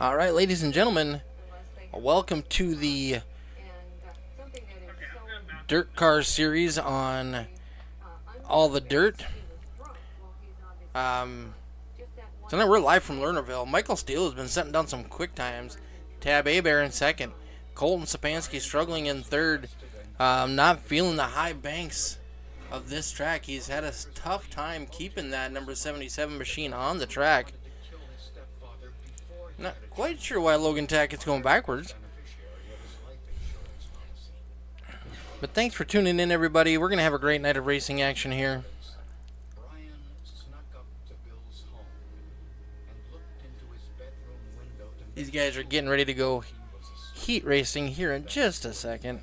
All right, ladies and gentlemen, welcome to the Dirt Cars series on all the dirt. So now we're live from Lernerville. Michael Steele has been setting down some quick times. Tab Abear in second. Colton Sapansky struggling in third. Not feeling the high banks of this track. He's had a tough time keeping that number 77 machine on the track. Not quite sure why Logan Tackett's going backwards. But thanks for tuning in, everybody. We're going to have a great night of racing action here. These guys are getting ready to go heat racing here in just a second.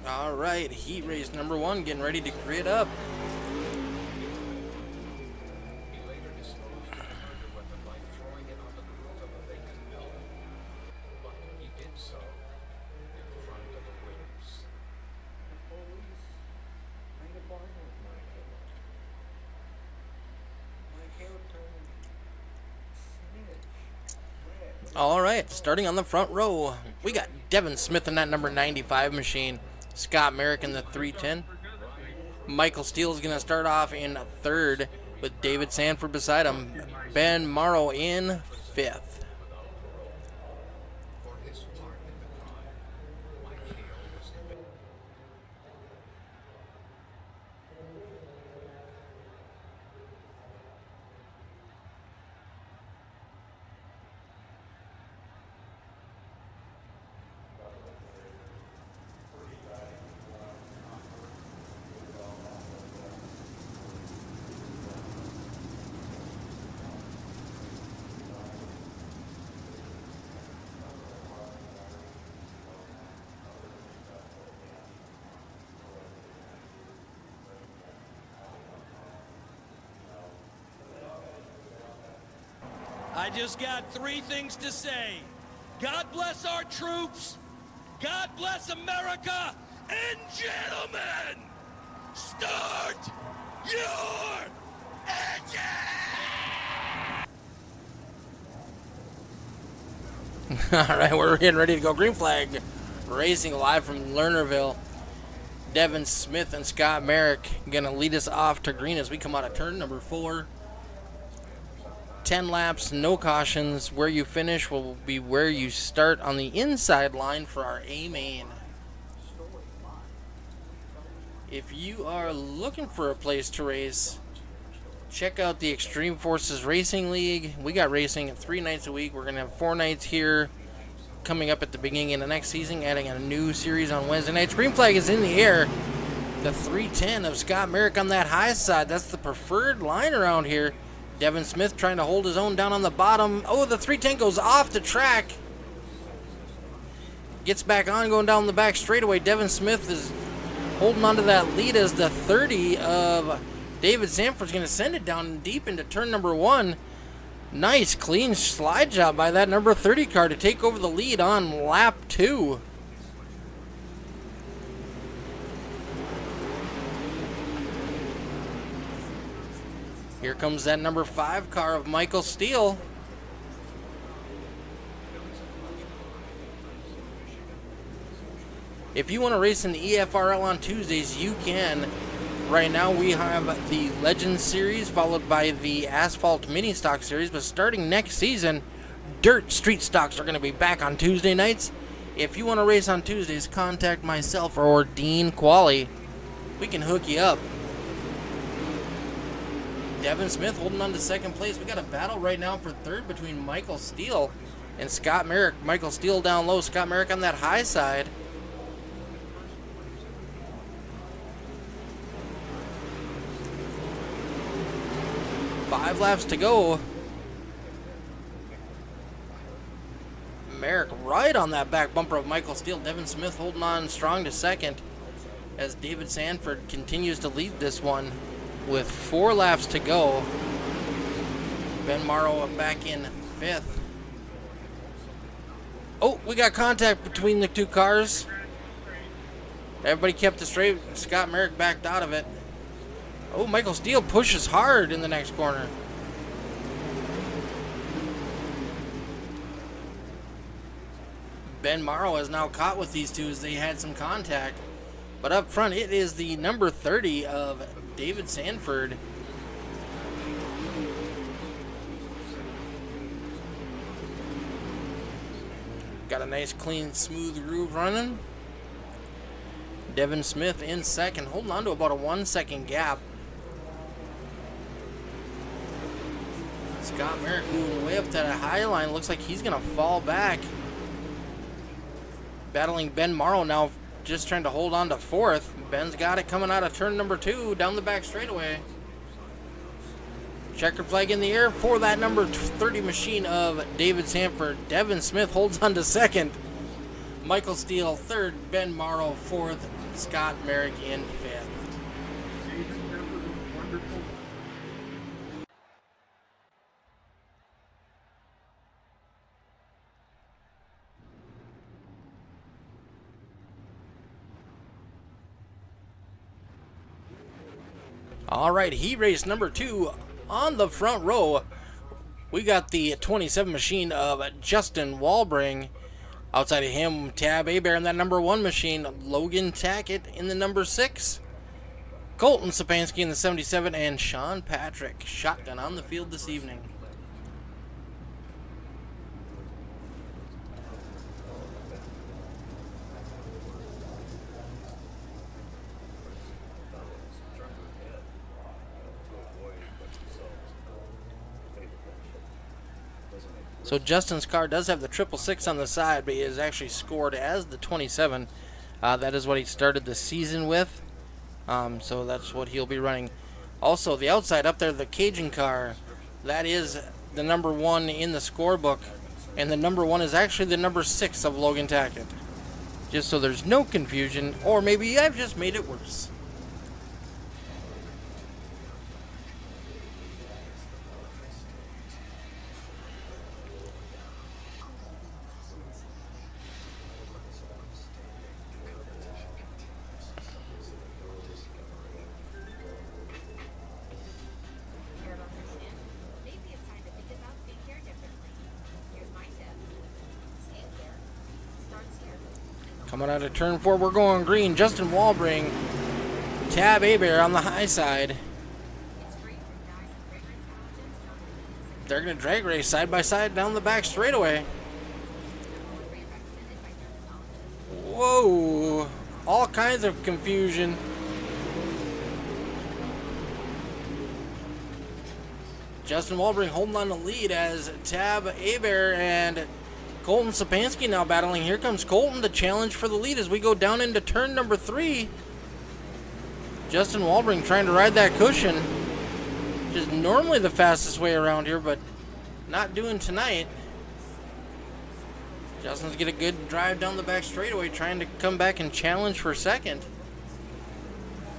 All right, heat race number one getting ready to grid up. All right, starting on the front row, we got Devin Smith in that number 95 machine. Scott Merrick in the 310. Michael Steele is going to start off in third with David Sanford beside him. Ben Morrow in fifth. I just got three things to say. God bless our troops. God bless America. And gentlemen, start your engine! All right, we're getting ready to go. Green flag racing live from Lernerville. Devin Smith and Scott Merrick going to lead us off to green as we come out of turn number 4. 10 laps, no cautions. Where you finish will be where you start on the inside line for our A main. If you are looking for a place to race, check out the Extreme Forces Racing League. We got racing 3 nights a week. We're going to have 4 nights here coming up at the beginning of the next season, adding a new series on Wednesday nights. Green flag is in the air. The 310 of Scott Merrick on that high side. That's the preferred line around here. Devin Smith trying to hold his own down on the bottom. Oh, the 310 goes off the track. Gets back on, going down the back straightaway. Devin Smith is holding on to that lead as the 30 of David Sanford's going to send it down deep into turn number 1. Nice, clean slide job by that number 30 car to take over the lead on lap 2. Here comes that number 5 car of Michael Steele. If you want to race in the EFRL on Tuesdays, you can. Right now we have the Legends Series followed by the Asphalt Mini Stock Series. But starting next season, Dirt Street Stocks are going to be back on Tuesday nights. If you want to race on Tuesdays, contact myself or Dean Qualley. We can hook you up. Devin Smith holding on to second place. We got a battle right now for third between Michael Steele and Scott Merrick. Michael Steele down low, Scott Merrick on that high side. Five laps to go. Merrick right on that back bumper of Michael Steele. Devin Smith holding on strong to second as David Sanford continues to lead this one with 4 laps to go. Ben Morrow back in 5th. Oh, we got contact between the two cars. Everybody kept it straight. Scott Merrick backed out of it. Oh, Michael Steele pushes hard in the next corner. Ben Morrow is now caught with these two as they had some contact. But up front, it is the number 30 of David Sanford. Got a nice, clean, smooth groove running. Devin Smith in second, holding on to about a 1 second gap. Scott Merrick moving way up to that high line. Looks like he's going to fall back. Battling Ben Morrow now, just trying to hold on to 4th. Ben's got it coming out of turn number 2 down the back straightaway. Checker flag in the air for that number 30 machine of David Sanford. Devin Smith holds on to 2nd. Michael Steele 3rd. Ben Morrow 4th. Scott Merrick in 5th. All right, heat race number 2 on the front row. We got the 27 machine of Justin Walbring. Outside of him, Tab Abear in that number 1 machine. Logan Tackett in the number 6. Colton Sapansky in the 77. And Sean Patrick, shotgun on the field this evening. So Justin's car does have the 666 on the side, but he is actually scored as the 27. That is what he started the season with. So that's what he'll be running. Also, the outside up there, the Cajun car, that is the number 1 in the scorebook. And the number 1 is actually the number 6 of Logan Tackett. Just so there's no confusion, or maybe I've just made it worse. Coming out of turn 4, we're going green. Justin Walbring, Tab Abear on the high side. They're going to drag race side by side down the back straightaway. Whoa, all kinds of confusion. Justin Walbring holding on the lead as Tab Abear and Colton Sapansky now battling. Here comes Colton to challenge for the lead as we go down into turn number 3. Justin Walbring trying to ride that cushion. Which is normally the fastest way around here, but not doing tonight. Justin's get a good drive down the back straightaway, trying to come back and challenge for 2nd.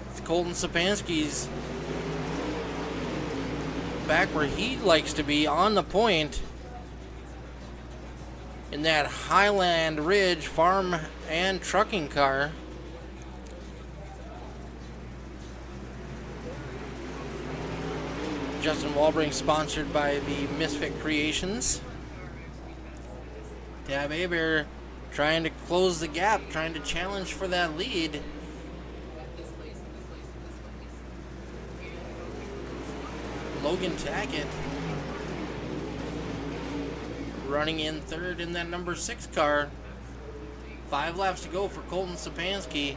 It's Colton Sapansky's back where he likes to be, on the point. In that Highland Ridge farm and trucking car. Justin Walbring sponsored by the Misfit Creations. Tab Abear trying to close the gap, trying to challenge for that lead. Logan Tackett running in 3rd in that number 6 car. 5 laps to go for Colton Sapansky.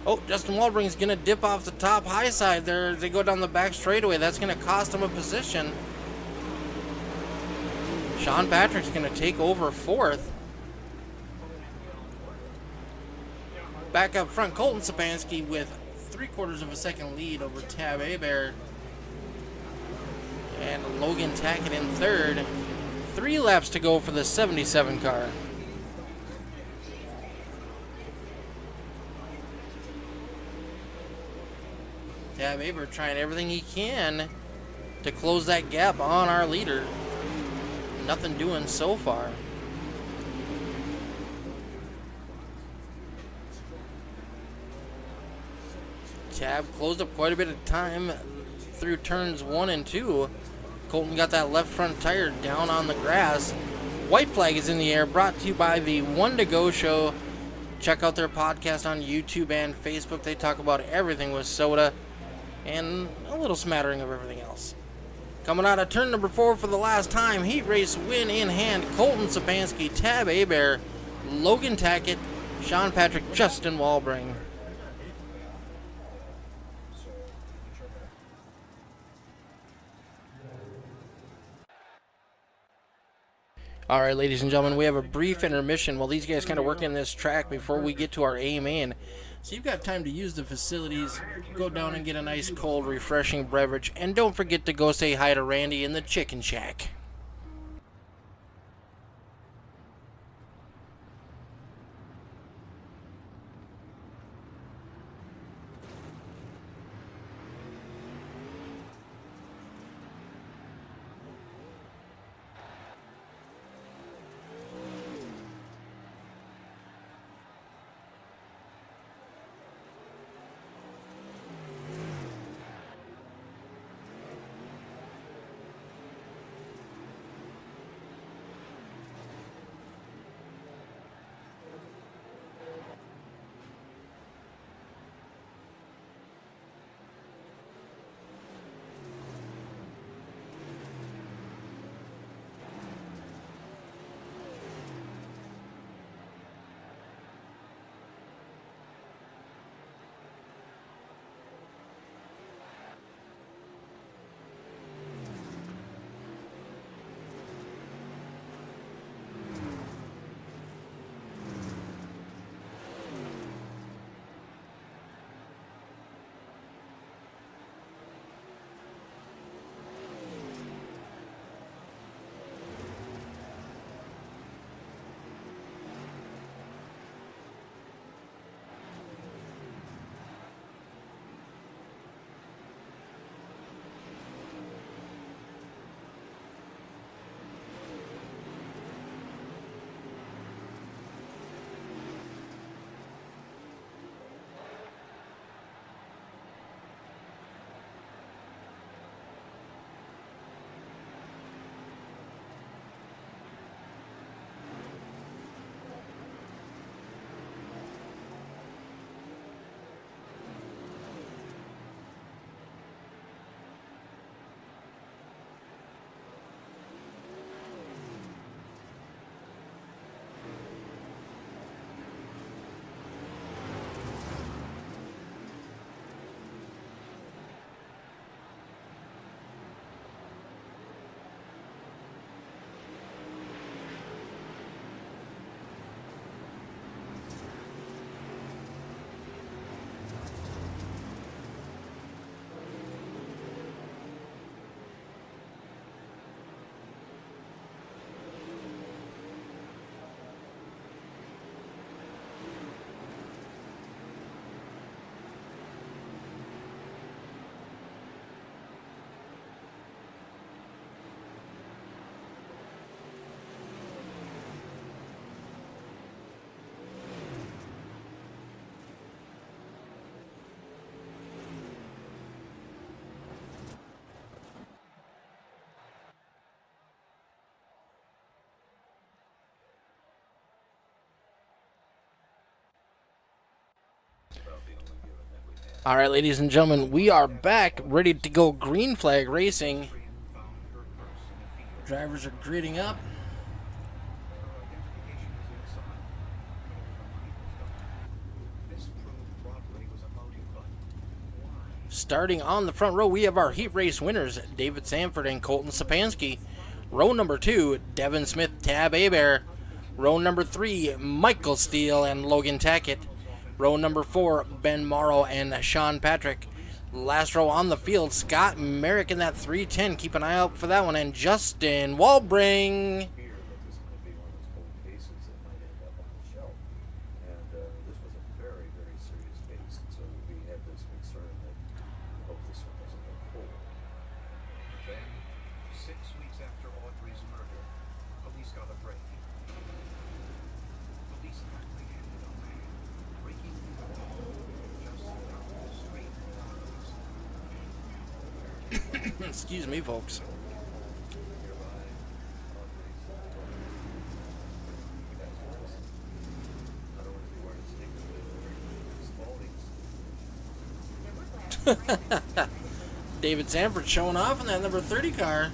Oh, Justin Walbring's going to dip off the top high side there as they go down the back straightaway. That's going to cost him a position. Sean Patrick's going to take over 4th. Back up front, Colton Sapansky with 3/4 of a second lead over Tab Abear. And Logan Tackett in 3rd. 3 laps to go for the 77 car. Tab Abear trying everything he can to close that gap on our leader. Nothing doing so far. Tab closed up quite a bit of time through turns 1 and 2. Colton got that left front tire down on the grass. White flag is in the air, brought to you by the One to Go Show. Check out their podcast on YouTube and Facebook. They talk about everything with soda and a little smattering of everything else. Coming out of turn number 4 for the last time, heat race win in hand. Colton Sapansky, Tab Hebert, Logan Tackett, Sean Patrick, Justin Walbring. All right, ladies and gentlemen, we have a brief intermission while these guys kind of work in this track before we get to our A main. So you've got time to use the facilities, go down and get a nice cold, refreshing beverage, and don't forget to go say hi to Randy in the Chicken Shack. All right, ladies and gentlemen, we are back, ready to go green flag racing. Drivers are gridding up. Starting on the front row, we have our heat race winners, David Sanford and Colton Sapansky. Row number 2, Devin Smith, Tab Hebert. Row number 3, Michael Steele and Logan Tackett. Row number 4, Ben Morrow and Sean Patrick. Last row on the field, Scott Merrick in that 310. Keep an eye out for that one. And Justin Walbring. Excuse me, folks. David Sanford showing off in that number 30 car.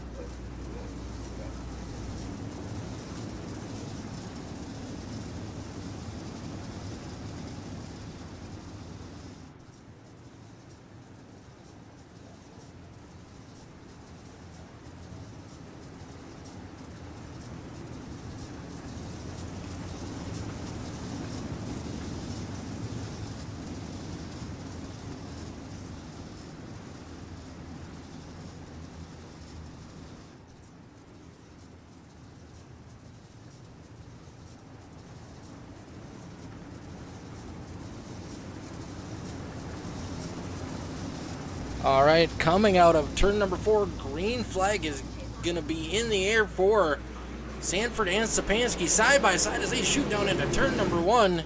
All right, coming out of turn number 4, green flag is going to be in the air for Sanford and Stepanski side by side as they shoot down into turn number 1.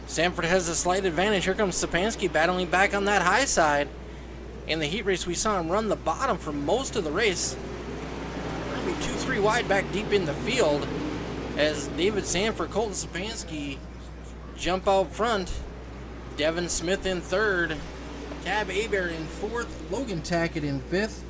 Sanford has a slight advantage. Here comes Stepanski battling back on that high side. In the heat race, we saw him run the bottom for most of the race. Maybe 2-3 wide back deep in the field as David Sanford, Colton Stepanski jump out front. Devin Smith in 3rd, Tab Hebert in 4th, Logan Tackett in 5th.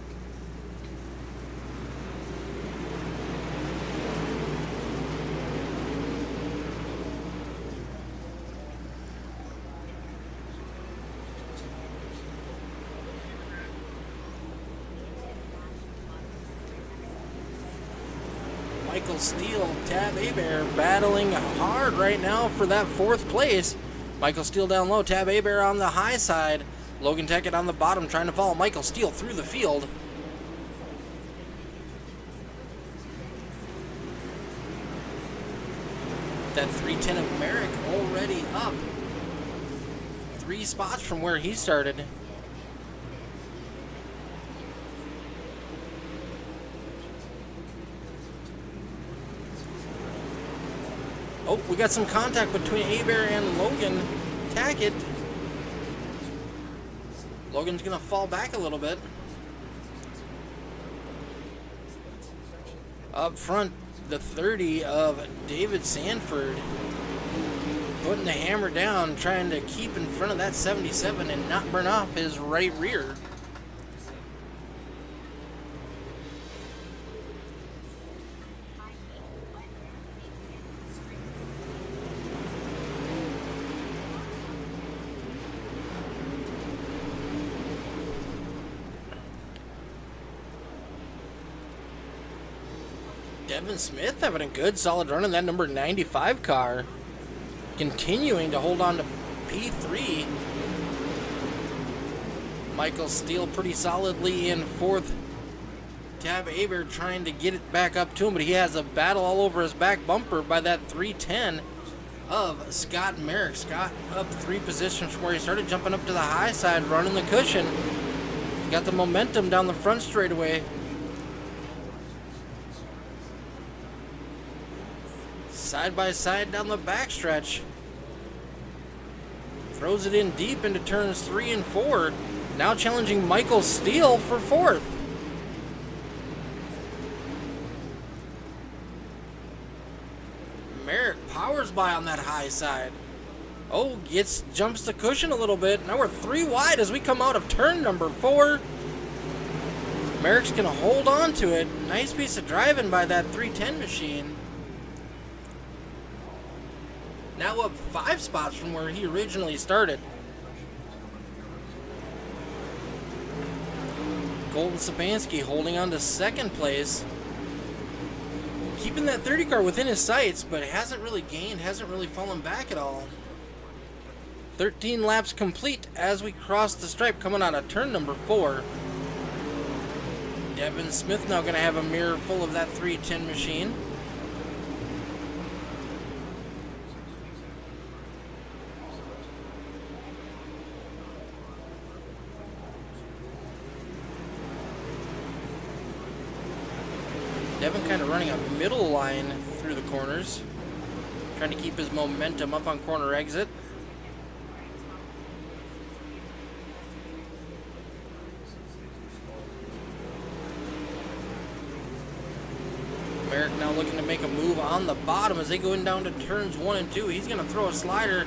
Michael Steele, Tab Hebert battling hard right now for that 4th place. Michael Steele down low, Tab Hebert on the high side. Logan Tackett on the bottom trying to follow Michael Steele through the field. That 310 of Merrick already up 3 spots from where he started. Oh, we got some contact between Hebert and Logan Tackett. Logan's going to fall back a little bit. Up front, the 30 of David Sanford putting the hammer down, trying to keep in front of that 77 and not burn off his right rear. Devin Smith having a good solid run in that number 95 car. Continuing to hold on to P3. Michael Steele pretty solidly in 4th. Tab Hebert trying to get it back up to him, but he has a battle all over his back bumper by that 310 of Scott Merrick. Scott up 3 positions from where he started, jumping up to the high side, running the cushion. Got the momentum down the front straightaway. Side by side down the backstretch. Throws it in deep into turns 3 and 4. Now challenging Michael Steele for 4th. Merrick powers by on that high side. Oh, jumps the cushion a little bit. Now we're 3 wide as we come out of turn number 4. Merrick's gonna hold on to it. Nice piece of driving by that 310 machine. Now up 5 spots from where he originally started. Colton Stepanski holding on to 2nd place. Keeping that 30 car within his sights, but hasn't really gained, hasn't really fallen back at all. 13 laps complete as we cross the stripe coming out of turn number 4. Devin Smith now going to have a mirror full of that 310 machine. Devin kind of running a middle line through the corners, trying to keep his momentum up on corner exit. Merrick now looking to make a move on the bottom as they go in down to turns 1 and 2. He's going to throw a slider,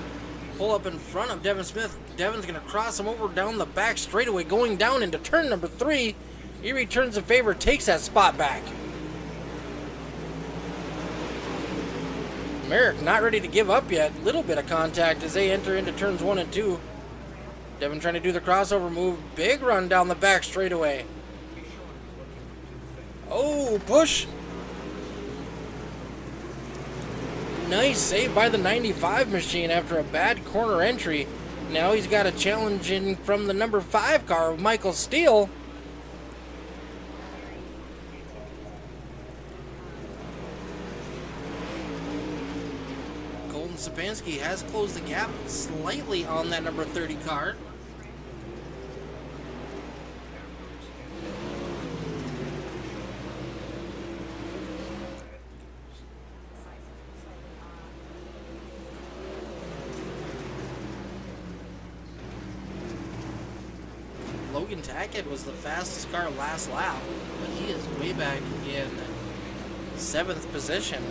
pull up in front of Devin Smith. Devin's going to cross him over down the back straightaway, going down into turn number 3. He returns the favor, takes that spot back. Merrick not ready to give up yet. Little bit of contact as they enter into turns 1 and 2. Devin trying to do the crossover move. Big run down the back straightaway. Oh, push. Nice save by the 95 machine after a bad corner entry. Now he's got a challenge in from the number 5 car of Michael Steele. Colton Sapansky has closed the gap slightly on that number 30 car. Logan Tackett was the fastest car last lap, but he is way back in 7th position.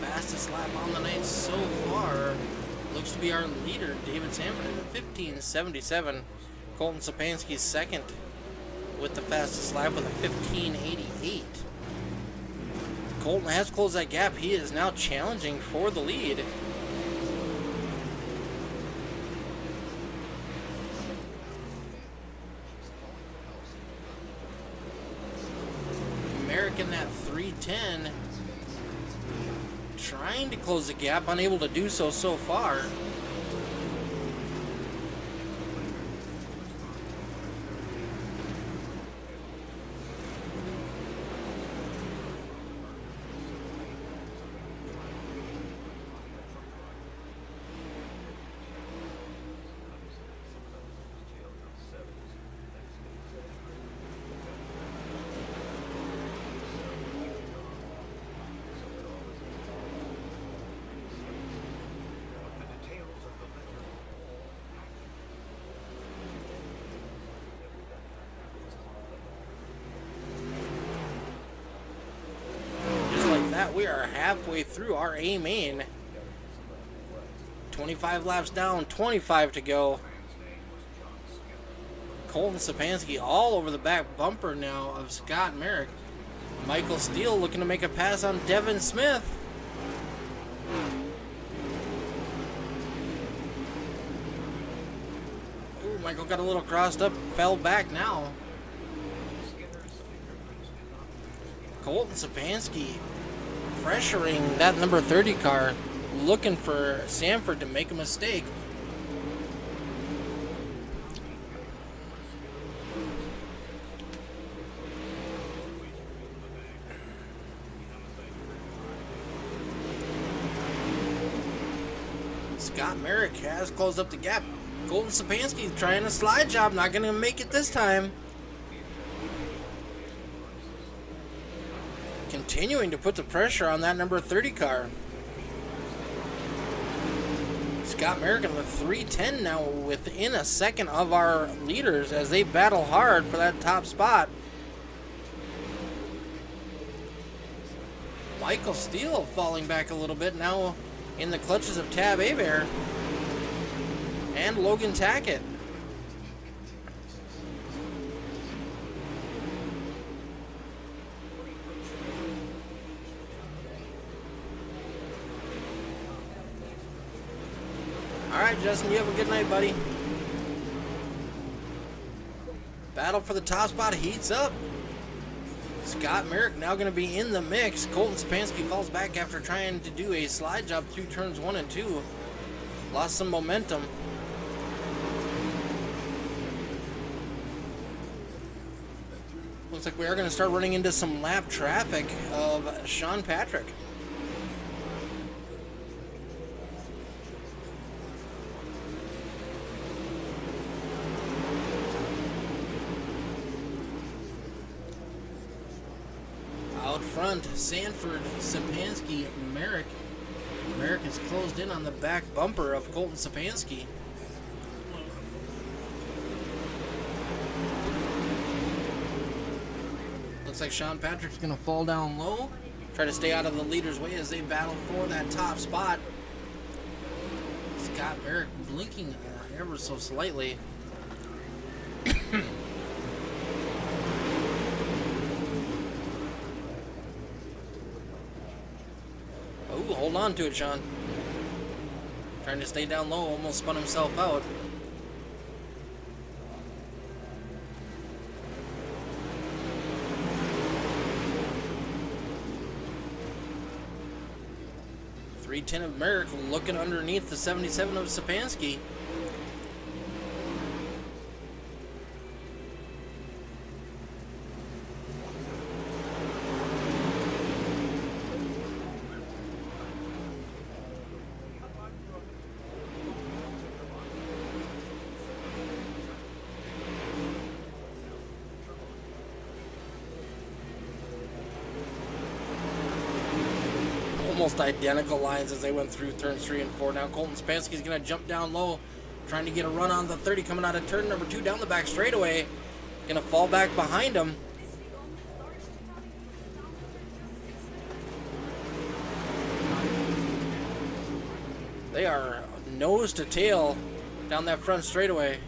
Fastest lap on the night so far looks to be our leader, David Sanford, at 15:77. Colton Sapansky second with the fastest lap with a 15:88. Colton has closed that gap. He is now challenging for the lead. Merrick in that 310, trying to close the gap, unable to do so far. We are halfway through our A main. 25 laps down, 25 to go. Colton Sapansky all over the back bumper now of Scott Merrick. Michael Steele looking to make a pass on Devin Smith. Ooh, Michael got a little crossed up, fell back now. Colton Sapansky pressuring that number 30 car, looking for Sanford to make a mistake. Scott Merrick has closed up the gap. Colton Sapansky trying a slide job, not going to make it this time. Continuing to put the pressure on that number 30 car. Scott Merrick in the 310 now within a second of our leaders as they battle hard for that top spot. Michael Steele falling back a little bit now in the clutches of Tab Abear and Logan Tackett. Alright, Justin, you have a good night, buddy. Battle for the top spot heats up. Scott Merrick now going to be in the mix. Colton Sapansky falls back after trying to do a slide job through turns 1 and 2. Lost some momentum. Looks like we are going to start running into some lap traffic of Sean Patrick. Out front, Sanford, Sapansky, Merrick. Merrick has closed in on the back bumper of Colton Sapansky. Looks like Sean Patrick's going to fall down low. Try to stay out of the leader's way as they battle for that top spot. Scott Merrick blinking ever so slightly. Oh, hold on to it, Sean. Trying to stay down low, almost spun himself out. .310 of Merrick looking underneath the 77 of Sapansky. Almost identical lines as they went through turns 3 and 4. Now Colton Sapansky is going to jump down low, trying to get a run on the 30 coming out of turn number 2 down the back straightaway. Going to fall back behind him. They are nose to tail down that front straightaway.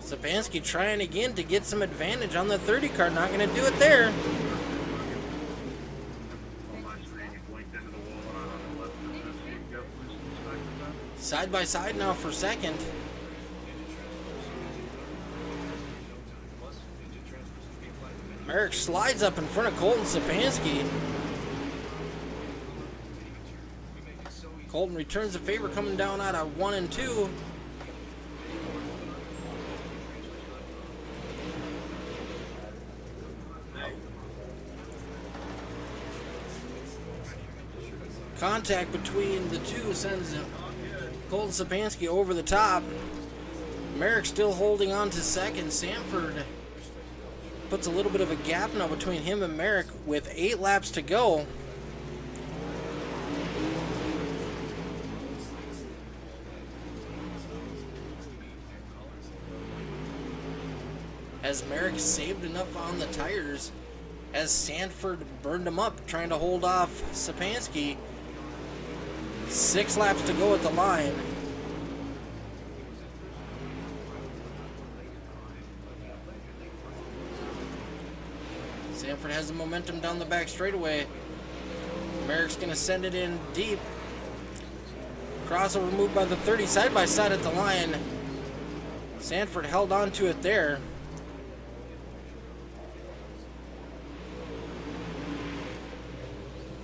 Sapansky trying again to get some advantage on the 30 car. Not going to do it there. Side by side now for second. Merrick slides up in front of Colton Sapansky. Colton returns the favor coming down out of 1 and 2. Contact between the two sends Colton Sapansky over the top. Merrick still holding on to second. Sanford puts a little bit of a gap now between him and Merrick with 8 laps to go. As Merrick saved enough on the tires, as Sanford burned him up trying to hold off Sapansky. 6 laps to go at the line. Sanford has the momentum down the back straightaway. Merrick's going to send it in deep. Crossover moved by the 30 side by side at the line. Sanford held on to it there.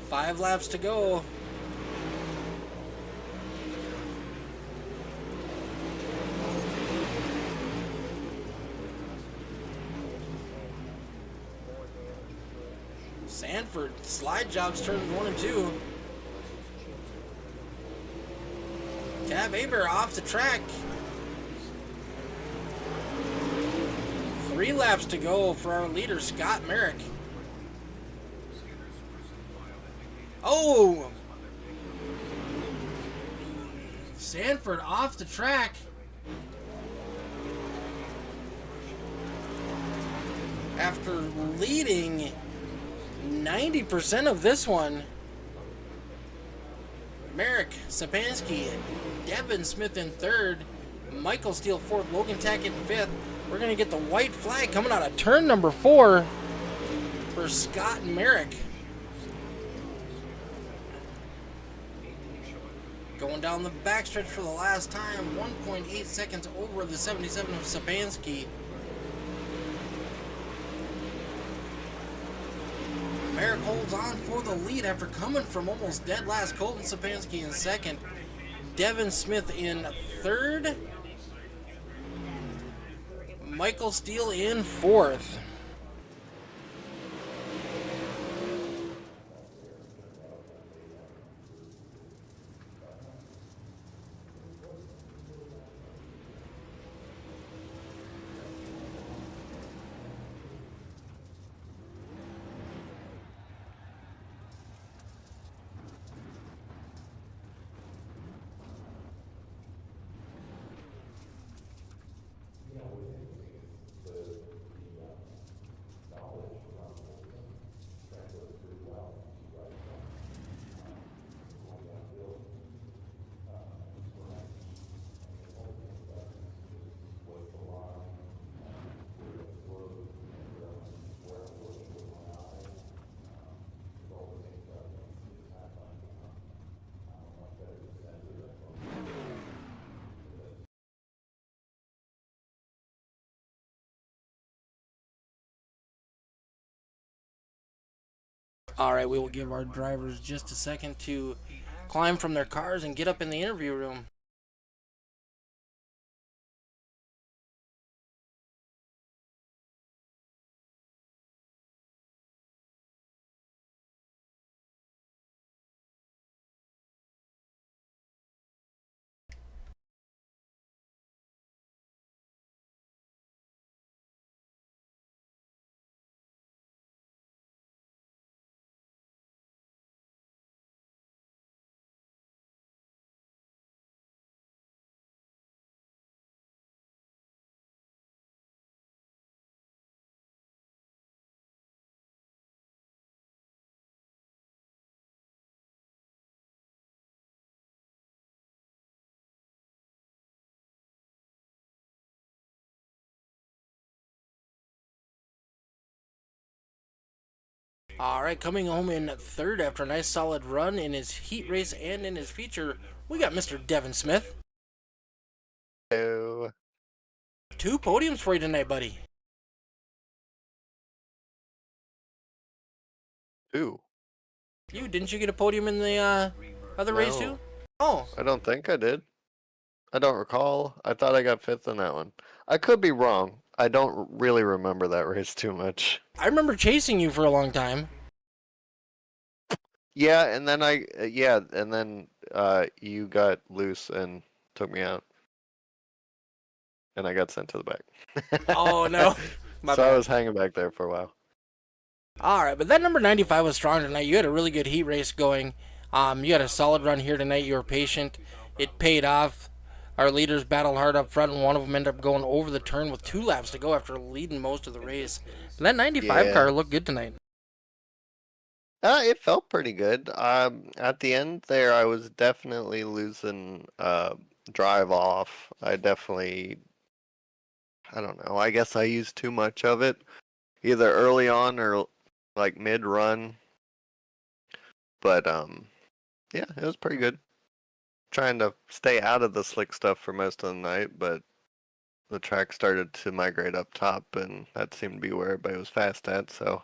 Five laps to go. Sanford slide jobs turns 1 and 2. Tab Aber off the track. 3 laps to go for our leader, Scott Merrick. Oh! Sanford off the track. After leading 90% of this one, Merrick, Sapansky, Devin Smith in 3rd, Michael Steele 4th, Logan Tackett in 5th. We're going to get the white flag coming out of turn number 4 for Scott Merrick. Going down the backstretch for the last time, 1.8 seconds over the 77 of Sapansky. Merrick holds on for the lead after coming from almost dead last. Colton Sapansky in 2nd. Devin Smith in 3rd. Michael Steele in 4th. All right, we will give our drivers just a second to climb from their cars and get up in the interview room. All right, coming home in third after a nice solid run in his heat race and in his feature, we got Mr. Devin Smith. Hello. 2 podiums for you tonight, buddy. Ooh. Didn't you get a podium in the other race No. too? Oh, I don't think I did. I don't recall. I thought I got 5th in that one. I could be wrong. I don't really remember that race too much. I remember chasing you for a long time. Yeah, and then you got loose and took me out. And I got sent to the back. Oh no. My So I bad. was hanging back there for a while. All right, but that number 95 was strong tonight. You had a really good heat race going. You had a solid run here tonight. You were patient. It paid off. Our leaders battled hard up front, and one of them ended up going over the turn with 2 laps to go after leading most of the race. But that 95 Yeah. car looked good tonight. It felt pretty good. At the end there, I was definitely losing drive off. I don't know. I guess I used too much of it, either early on or like mid run. But yeah, it was pretty good. Trying to stay out of the slick stuff for most of the night, but the track started to migrate up top, and that seemed to be where everybody was fast at. So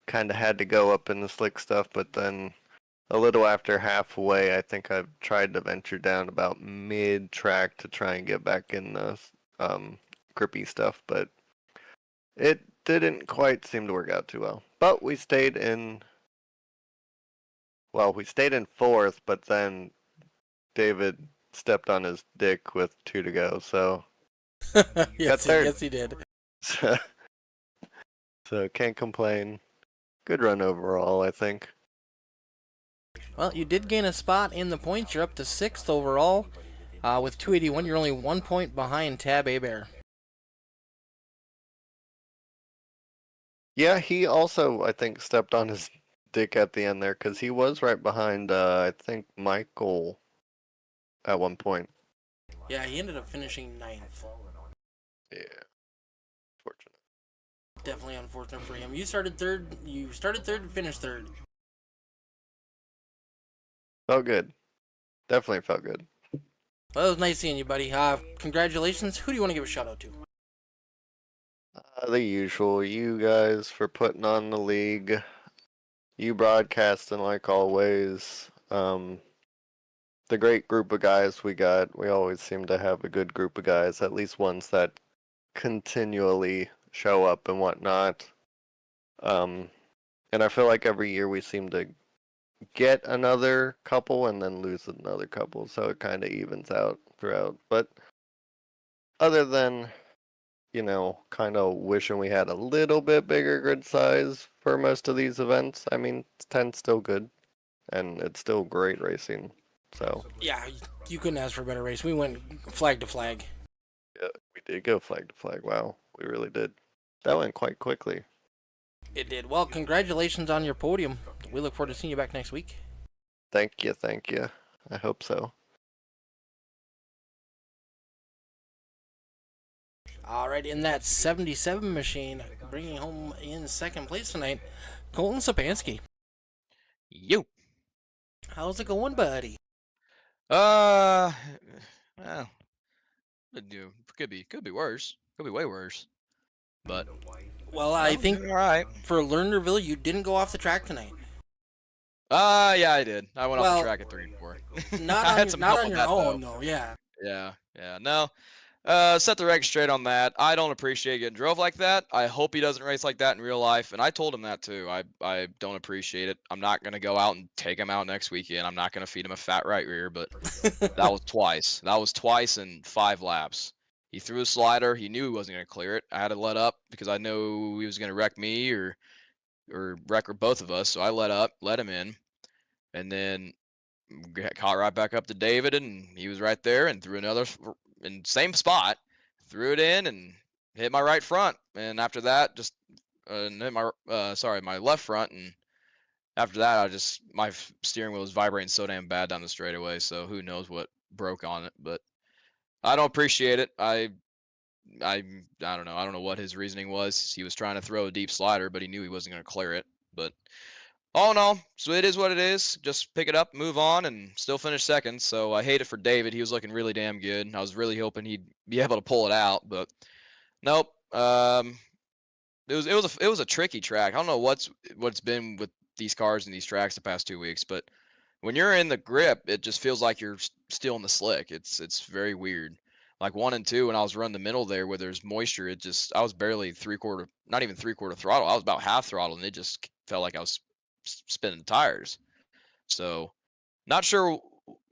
kind of had to go up in the slick stuff. But then a little after halfway, I think I tried to venture down about mid track to try and get back in the grippy stuff, but it didn't quite seem to work out too well. But we stayed in 4th, but then David stepped on his dick with 2 to go, so Yes, third. yes, he did. so can't complain. Good run overall, I think. Well, you did gain a spot in the points. You're up to 6th overall. With 281, you're only 1 point behind Tab Abear. Yeah, he also, I think, stepped on his dick at the end there, because he was right behind, I think, Michael at one point. Yeah, he ended up finishing 9th. Yeah. Fortunate. Definitely unfortunate for him. You started third and finished third. Felt good. Definitely felt good. Well, it was nice seeing you, buddy. Congratulations. Who do you want to give a shout out to? The usual. You guys for putting on the league. You broadcasting like always. The great group of guys we got. We always seem to have a good group of guys, at least ones that continually show up and whatnot. And I feel like every year we seem to get another couple and then lose another couple, so it kind of evens out throughout. But other than, kind of wishing we had a little bit bigger grid size for most of these events, I mean, 10's still good, and it's still great racing. So Yeah, you couldn't ask for a better race. We went flag to flag. yeah, we did go flag to flag. Wow, we really did. That went quite quickly. It did. Well, congratulations on your podium. We look forward to seeing you back next week. Thank you, thank you. I hope so. All right, in that 77 machine, bringing home in 2nd place tonight, Colton Sapansky. You. How's it going, buddy? Well, could be worse. Could be way worse. But Well, I think all right. for Lernerville, you didn't go off the track tonight. Yeah, I did. I went off the Well, track at 3 and 4. not I on had your, some not help on on your that own though. though. Yeah. Yeah. No. Set the record straight on that. I don't appreciate getting drove like that. I hope he doesn't race like that in real life. And I told him that too. I don't appreciate it. I'm not gonna go out and take him out next weekend. I'm not gonna feed him a fat right rear, but that was twice. That was twice in 5 laps. He threw a slider. He knew he wasn't gonna clear it. I had to let up because I know he was gonna wreck me or wreck both of us. So I let up, let him in, and then caught right back up to David, and he was right there and threw another in same spot, threw it in and hit my right front. And after that, just hit my my left front. And after that, my steering wheel was vibrating so damn bad down the straightaway. So who knows what broke on it, but I don't appreciate it. I don't know. I don't know what his reasoning was. He was trying to throw a deep slider, but he knew he wasn't going to clear it. But all in all, so it is what it is. Just pick it up, move on, and still finish second. So I hate it for David. He was looking really damn good. I was really hoping he'd be able to pull it out, but nope. It was a tricky track. I don't know what's been with these cars and these tracks the past 2 weeks, but when you're in the grip, it just feels like you're still in the slick. It's very weird. Like 1 and 2, when I was running the middle there where there's moisture, I was barely not even 3/4 throttle. I was about half throttle, and it just felt like I was spinning the tires. So not sure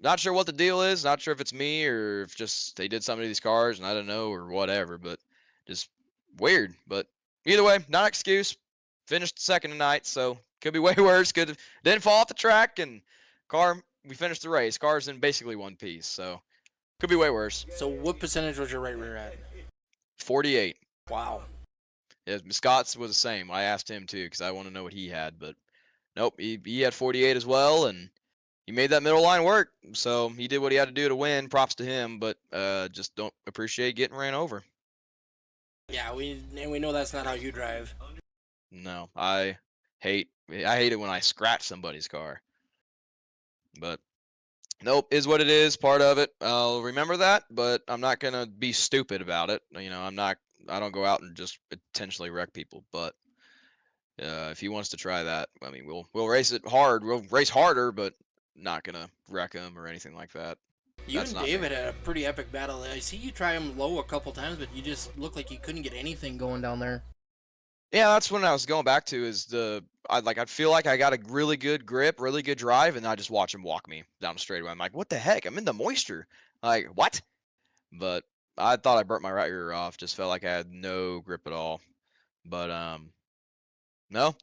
not sure what the deal is. Not sure if it's me or if just they did something to these cars and I don't know or whatever, but just weird. But either way, not an excuse. Finished second tonight, so could be way worse. Didn't fall off the track and we finished the race. Car's in basically one piece, so could be way worse. So what percentage was your right rear at? 48. Wow. Yeah, Scott's was the same. I asked him too because I want to know what he had, but nope, he had 48 as well, and he made that middle line work. So he did what he had to do to win. Props to him, but just don't appreciate getting ran over. Yeah, we know that's not how you drive. No, I hate it when I scratch somebody's car. But nope, is what it is. Part of it. I'll remember that, but I'm not gonna be stupid about it. You know, I don't go out and just intentionally wreck people. But if he wants to try that, I mean, we'll race it hard. We'll race harder, but not gonna wreck him or anything like that. You That's and not me. David had a pretty epic battle. I see you try him low a couple times, but you just looked like you couldn't get anything going down there. Yeah, that's when I was going back to is I feel like I got a really good grip, really good drive, and I just watch him walk me down the straightaway. I'm like, what the heck? I'm in the moisture. Like, what? But I thought I burnt my right rear off. Just felt like I had no grip at all. But no.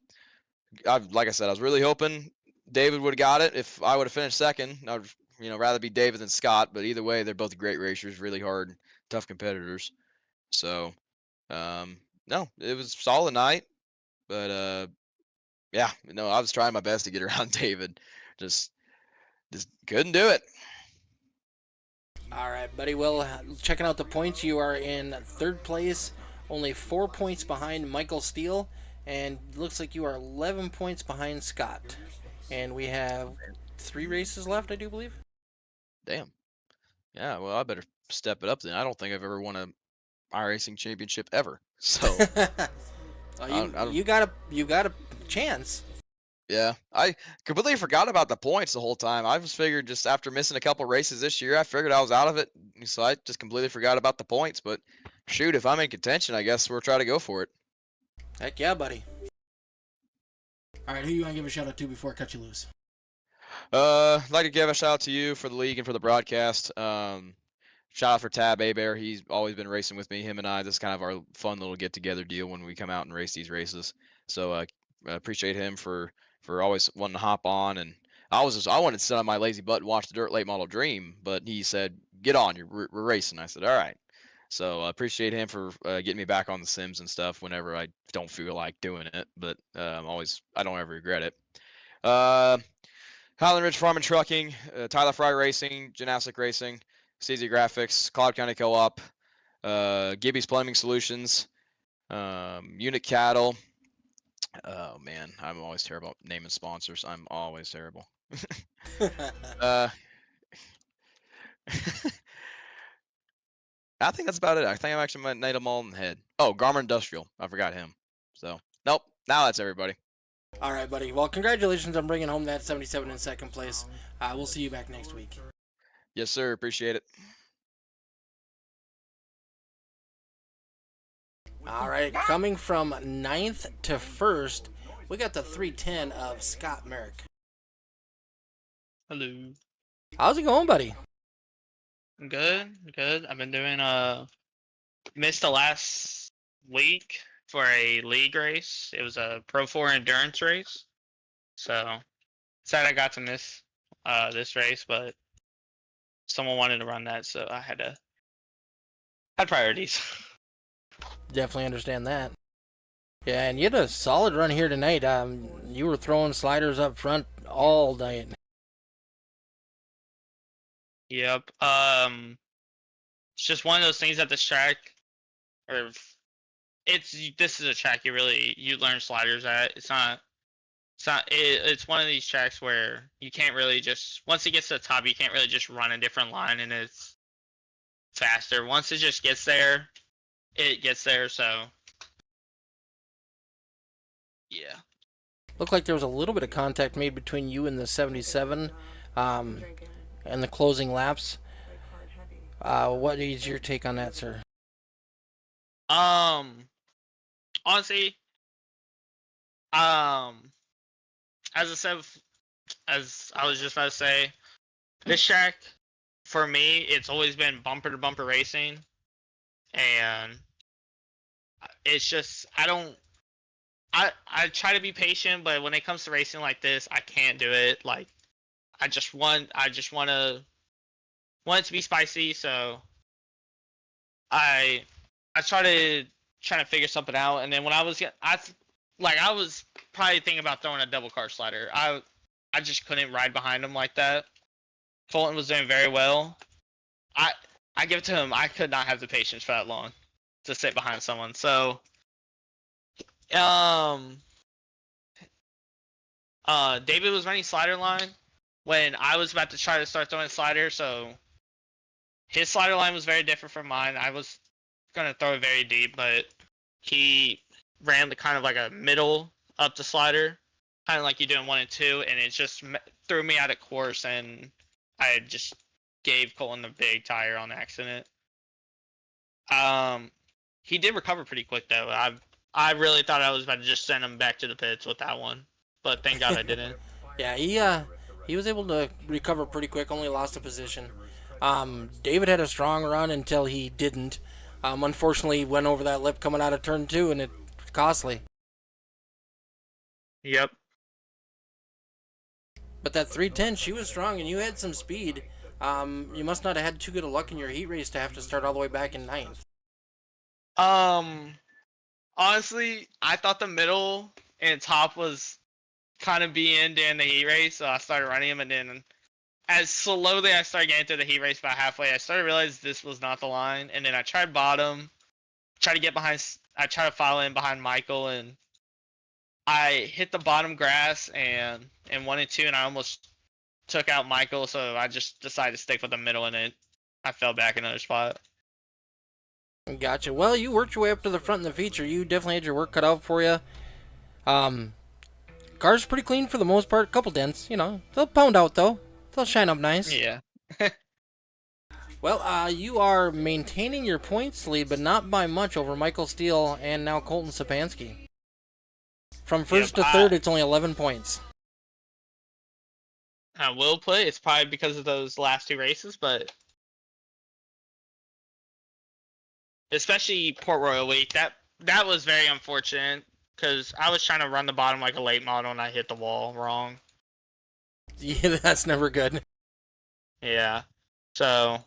Like I said, I was really hoping David would have got it. If I would have finished second, I'd rather be David than Scott. But either way, they're both great racers, really hard, tough competitors. So no, it was a solid night. But yeah, no, I was trying my best to get around David. Just couldn't do it. All right, buddy. Well, checking out the points, you are in third place, only 4 points behind Michael Steele, and looks like you are 11 points behind Scott. And we have 3 races left, I do believe. Damn. Yeah, well, I better step it up then. I don't think I've ever won a iRacing championship ever. So I don't, you got a chance. yeah, I completely forgot about the points the whole time. I just figured just after missing a couple races this year, I figured I was out of it. So I just completely forgot about the points. But shoot, if I'm in contention, I guess we'll try to go for it. Heck yeah, buddy. All right, who you want to give a shout out to before I cut you loose? I'd like to give a shout out to you for the league and for the broadcast. Shout out for Tab Abear. He's always been racing with me. Him and I, this is kind of our fun little get together deal when we come out and race these races. So I appreciate him for always wanting to hop on. And I wanted to sit on my lazy butt and watch the Dirt Late Model Dream, but he said, "Get on, we're racing." I said, "All right." So I appreciate him for getting me back on the Sims and stuff whenever I don't feel like doing it. But I don't ever regret it. Highland Ridge Farm and Trucking, Tyler Fry Racing, Gymnastic Racing, CZ Graphics, Cloud County Co-op, Gibby's Plumbing Solutions, Unit Cattle. Oh man, I'm always terrible at naming sponsors. I'm always terrible. I think that's about it. I think I actually might name them all in the head. Oh, Garmin Industrial. I forgot him. So nope. Now that's everybody. All right, buddy. Well, congratulations on bringing home that 77 in second place. We'll see you back next week. Yes, sir. Appreciate it. All right, coming from 9th to 1st, we got the 310 of Scott Merrick. Hello. How's it going, buddy? Good. I've been doing missed the last week for a league race. It was a Pro 4 endurance race. So sad I got to miss this race, but someone wanted to run that, so I had priorities. Definitely understand that. Yeah, and you had a solid run here tonight. You were throwing sliders up front all night. Yep. It's just one of those things at this track, or this is a track you learn sliders at. It's one of these tracks where you can't really just, once it gets to the top, you can't really just run a different line and it's faster. Once it just gets there, it gets there. So yeah. Looked like there was a little bit of contact made between you and the 77 and the closing laps. What is your take on that, sir? Honestly, as I was just about to say, this track, for me, it's always been bumper to bumper racing, and it's just I try to be patient, but when it comes to racing like this, I can't do it. Like, I just want it to be spicy, so I trying to figure something out, and then when I was probably thinking about throwing a double car slider. I just couldn't ride behind him like that. Fulton was doing very well. I give it to him. I could not have the patience for that long to sit behind someone. So David was running slider line when I was about to try to start throwing slider, so his slider line was very different from mine. I was gonna throw it very deep, but he ran the kind of like a middle up the slider, kind of like you do in 1 and 2, and it just threw me out of course, and I just gave Colton the big tire on accident. He did recover pretty quick though. I really thought I was about to just send him back to the pits with that one, but thank God I didn't. Yeah, he was able to recover pretty quick. Only lost a position. David had a strong run until he didn't. Unfortunately, he went over that lip coming out of turn 2, and it's costly. Yep. But that 310, she was strong, and you had some speed. You must not have had too good of luck in your heat race to have to start all the way back in 9th. Honestly, I thought the middle and top was kind of being in the heat race, so I started running him, and then as slowly I started getting through the heat race about halfway, I started to realize this was not the line, and then I tried bottom, tried to follow in behind Michael, and I hit the bottom grass and 1 and 2, and I almost took out Michael, so I just decided to stick with the middle, and I fell back another spot. Gotcha. Well, you worked your way up to the front in the feature. You definitely had your work cut out for you. Car's pretty clean for the most part. Couple dents, They'll pound out though. They'll shine up nice. Yeah. Well, you are maintaining your points lead, but not by much over Michael Steele and now Colton Sapansky. From first to third, it's only 11 points. I will play. It's probably because of those last 2 races, but especially Port Royal week, that was very unfortunate because I was trying to run the bottom like a late model and I hit the wall wrong. Yeah, that's never good. Yeah. So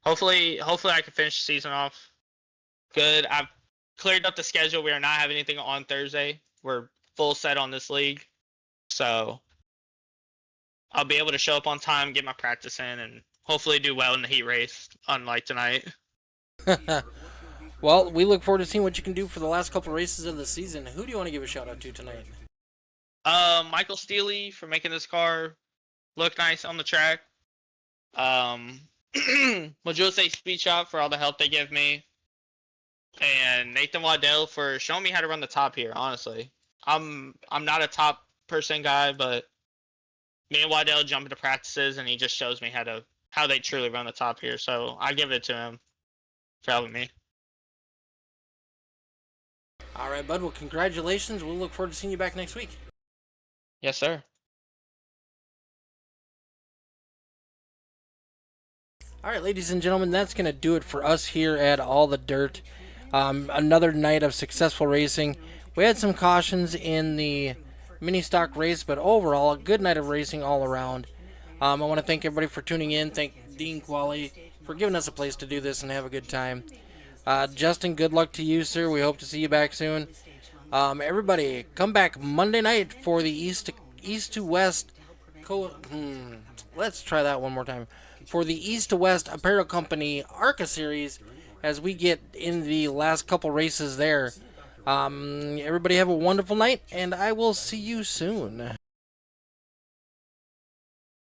hopefully I can finish the season off good. I've cleared up the schedule. We are not having anything on Thursday. We're full set on this league. So I'll be able to show up on time, get my practice in, and hopefully do well in the heat race, unlike tonight. Well, we look forward to seeing what you can do for the last couple races of the season. Who do you want to give a shout out to tonight? Michael Steele for making this car look nice on the track. Majose Speed Shop for all the help they give me. And Nathan Waddell for showing me how to run the top here, honestly. I'm not a top person guy, but me and Waddell jump into practices, and he just shows me how they truly run the top here. So I give it to him for helping me. All right, bud. Well, congratulations. We'll look forward to seeing you back next week. Yes, sir. All right, ladies and gentlemen, that's going to do it for us here at All the Dirt. Another night of successful racing. We had some cautions in the mini stock race, but overall, a good night of racing all around. I want to thank everybody for tuning in. Thank Dean Qualley for giving us a place to do this and have a good time. Justin, good luck to you, sir. We hope to see you back soon. Everybody, come back Monday night for the East to West. Let's try that one more time. For the East to West Apparel Company ARCA series, as we get in the last couple races there. Everybody have a wonderful night, and I will see you soon.